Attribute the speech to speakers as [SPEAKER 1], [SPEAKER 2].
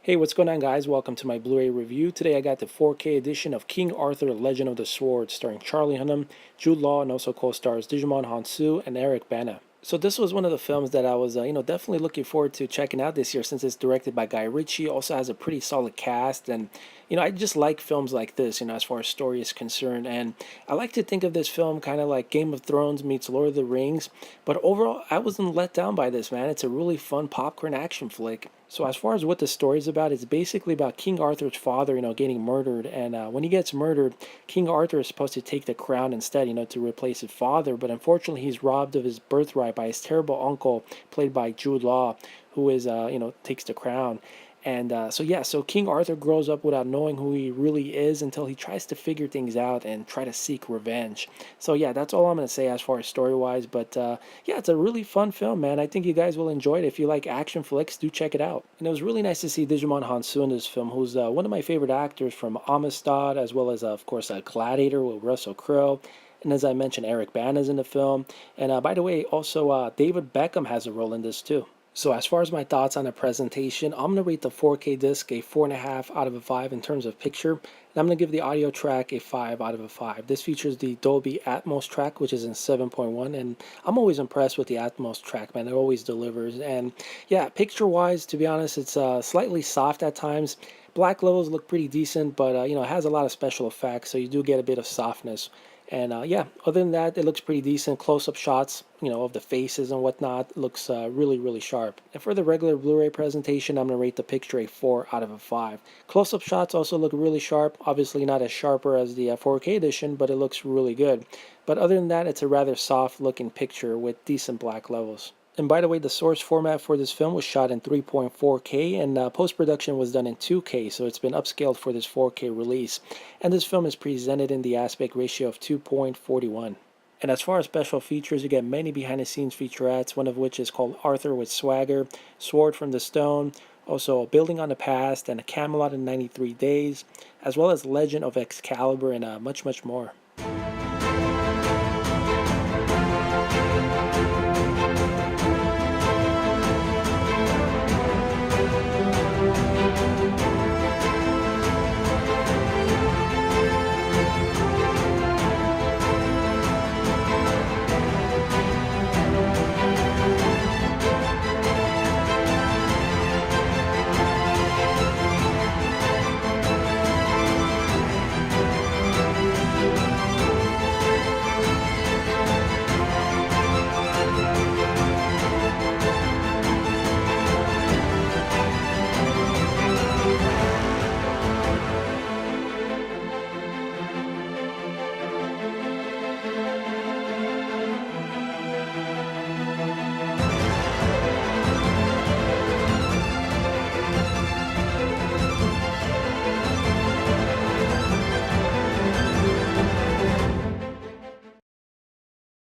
[SPEAKER 1] Hey, what's going on, guys? Welcome to my Blu-ray review. Today I got the 4K edition of King Arthur: Legend of the Sword, starring Charlie Hunnam, Jude Law, and also co-stars Djimon, Hounsou, and Bana. So this was one of the films that I was, definitely looking forward to checking out this year, since it's directed by Guy Ritchie. Also has a pretty solid cast, and I just like films like this, as far as story is concerned. And I like to think of this film kind of like Game of Thrones meets Lord of the Rings. But overall, I wasn't let down by this, man. It's a really fun popcorn action flick. So as far as what the story's about, it's basically about King Arthur's father, getting murdered. And when he gets murdered, King Arthur is supposed to take the crown instead, to replace his father. But unfortunately, he's robbed of his birthright by his terrible uncle, played by Jude Law, who is, takes the crown. And so King Arthur grows up without knowing who he really is until he tries to figure things out and try to seek revenge. So yeah, that's all I'm going to say as far as story-wise. But yeah, it's a really fun film, man. I think you guys will enjoy it. If you like action flicks, do check it out. And it was really nice to see Djimon Hounsou in this film, who's one of my favorite actors from Amistad, as well as, of course, Gladiator with Russell Crowe. And as I mentioned, Bana's in the film. And by the way, also David Beckham has a role in this too. So as far as my thoughts on the presentation, I'm going to rate the 4K disc a 4.5 out of a 5 in terms of picture. And I'm going to give the audio track a 5 out of a 5. This features the Dolby Atmos track, which is in 7.1. And I'm always impressed with the Atmos track, man. It always delivers. And yeah, picture-wise, to be honest, it's slightly soft at times. Black levels look pretty decent, but it has a lot of special effects, so you do get a bit of softness. And yeah, other than that, it looks pretty decent. Close-up shots, of the faces and whatnot, looks really, really sharp. And for the regular Blu-ray presentation, I'm going to rate the picture a 4 out of a 5. Close-up shots also look really sharp. Obviously not as sharper as the 4K edition, but it looks really good. But other than that, it's a rather soft-looking picture with decent black levels. And by the way, the source format for this film was shot in 3.4K, and post-production was done in 2K, so it's been upscaled for this 4K release. And this film is presented in the aspect ratio of 2.41. And as far as special features, you get many behind-the-scenes featurettes, one of which is called Arthur with Swagger, Sword from the Stone, also Building on the Past, and a Camelot in 93 Days, as well as Legend of Excalibur, and much, much more.